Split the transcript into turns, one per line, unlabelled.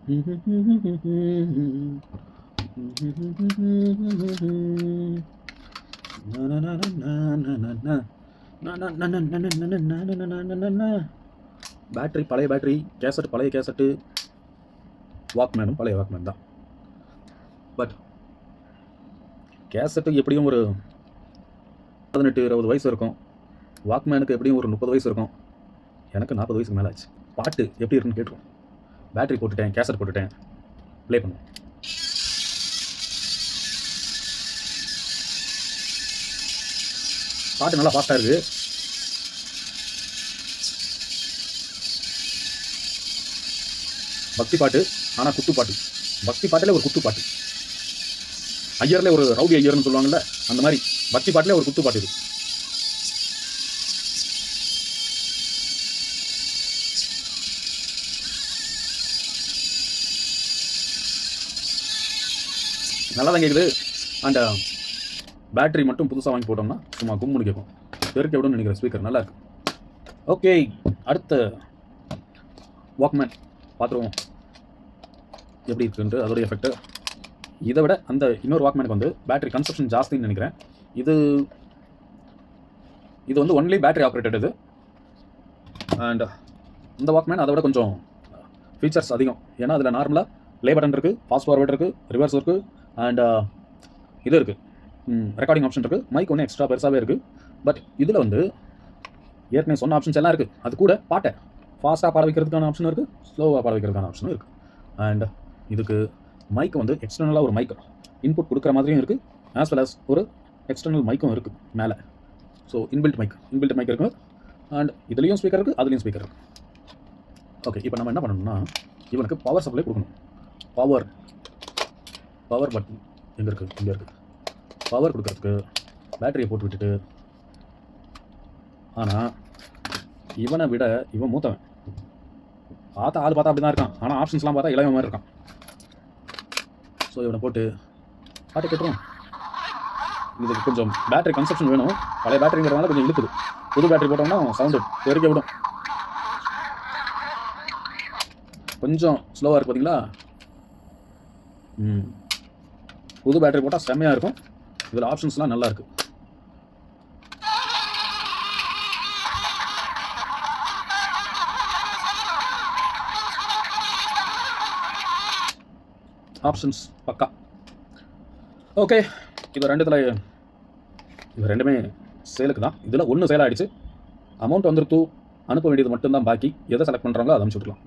Battery பழைய battery, cassette பழைய cassette, வாக்மேனும் பழைய வாக்மேன் தான். பட் கேசட்டுக்கு எப்படியும் ஒரு 18-20 வயசு இருக்கும். வாக்மேனுக்கு எப்படியும் ஒரு 30 வயசு இருக்கும். எனக்கு 40 வயசுக்கு மேலே ஆச்சு. பாட்டு எப்படி இருக்குன்னு கேட்டுருவோம். பேட்டரி போட்டுட்டேன், கேசட் போட்டுட்டேன், ப்ளே பண்ணுவோம். பாட்டு நல்லா ஃபாஸ்ட்டாக இருக்குது. பக்தி பாட்டு, ஆனால் குத்து பாட்டு. பக்தி பாட்டில் ஒரு குத்து பாட்டு. ஐயர்ல ஒரு ரவுடி ஐயர்னு சொல்லுவாங்கல்ல, அந்த மாதிரி பக்தி பாட்டில் ஒரு குத்து பாட்டு இது. நல்லா தான் கேட்குது. அண்ட் பேட்டரி மட்டும் புதுசாக வாங்கி போட்டோம்னா சும்மா கும்முன்னு கேட்கும். பெருக்க விடும்னு நினைக்கிற ஸ்பீக்கர் நல்லா இருக்கு. ஓகே, அடுத்த வாக்மேன் பார்த்துருவோம் எப்படி இருக்குன்ட்டு, அதோடைய எஃபெக்ட். இதை விட அந்த இன்னொரு வாக்மேனுக்கு வந்து பேட்டரி கன்சப்ஷன் ஜாஸ்தின்னு நினைக்கிறேன். இது வந்து ஒன்லி பேட்டரி ஆப்ரேட்டட் இது. அண்ட் இந்த வாக்மேன் அதை விட கொஞ்சம் ஃபீச்சர்ஸ் அதிகம். ஏன்னா அதில் நார்மலாக ப்ளே பட்டன் இருக்குது, ஃபாஸ்ட் ஃபார்வர்ட் இருக்குது, ரிவர்ஸ் இருக்குது, அண்ட் இது இருக்குது, ரெக்கார்டிங் ஆப்ஷன் இருக்குது, மைக் ஒன்று எக்ஸ்ட்ரா பெருசாகவே இருக்குது. பட் இதில் வந்து ஏற்கனவே சொன்ன ஆப்ஷன்ஸ் எல்லாம் இருக்குது. அது கூட பாட்டை ஃபாஸ்ட்டாக பாட வைக்கிறதுக்கான ஆப்ஷனும் இருக்குது, ஸ்லோவாக பாட வைக்கிறதுக்கான ஆப்ஷனும் இருக்குது. அண்ட் இதுக்கு மைக் வந்து எக்ஸ்டர்னலாக ஒரு மைக் இன்புட் கொடுக்குற மாதிரியும் இருக்குது, ஆஸ் வெல் அஸ் ஒரு எக்ஸ்டர்னல் மைக்கும் இருக்குது மேலே. ஸோ இன்பில்ட் மைக் இருக்குது. அண்ட் இதுலேயும் ஸ்பீக்கர் இருக்குது, அதுலேயும் ஸ்பீக்கர் இருக்குது. ஓகே, இப்போ நம்ம என்ன பண்ணணும்னா இவனுக்கு பவர் சப்ளை கொடுக்கணும். பவர் பட்டன் எங்கே இருக்குது? இங்கே இருக்குது. பவர் கொடுக்கறதுக்கு பேட்டரியை போட்டு விட்டுட்டு, ஆனால் இவனை விட இவன் மூத்தவன். ஆள் பார்த்தா அப்படி தான் இருக்கான், ஆனால் ஆப்ஷன்ஸ்லாம் பார்த்தா இளைய மாதிரி இருக்கான். ஸோ இவனை போட்டு பாட்டு கேட்டுரும். இதுக்கு கொஞ்சம் பேட்டரி கன்சப்ஷன் வேணும். பழைய பேட்டரிங்கிறதுனால கொஞ்சம் இழுக்குது. புது பேட்டரி போட்டோம்னா சவுண்டு பெருக்க விடும். கொஞ்சம் ஸ்லோவாக இருக்குது பார்த்தீங்களா? புது பேட்டரி போட்டால் செம்மையாக இருக்கும். இதில் ஆப்ஷன்ஸ்லாம் நல்லா இருக்குது. ஆப்ஷன்ஸ் பக்கா. ஓகே, இது ரெண்டுமே சேலுக்கு தான். இதில் ஒன்று சேல் ஆகிடுச்சு, அமௌண்ட் வந்துருத்து, அனுப்ப வேண்டியது மட்டும்தான் பாக்கி. எதை செலக்ட் பண்ணுறாங்களோ அதை அனுப்பிச்சு விட்லாம்.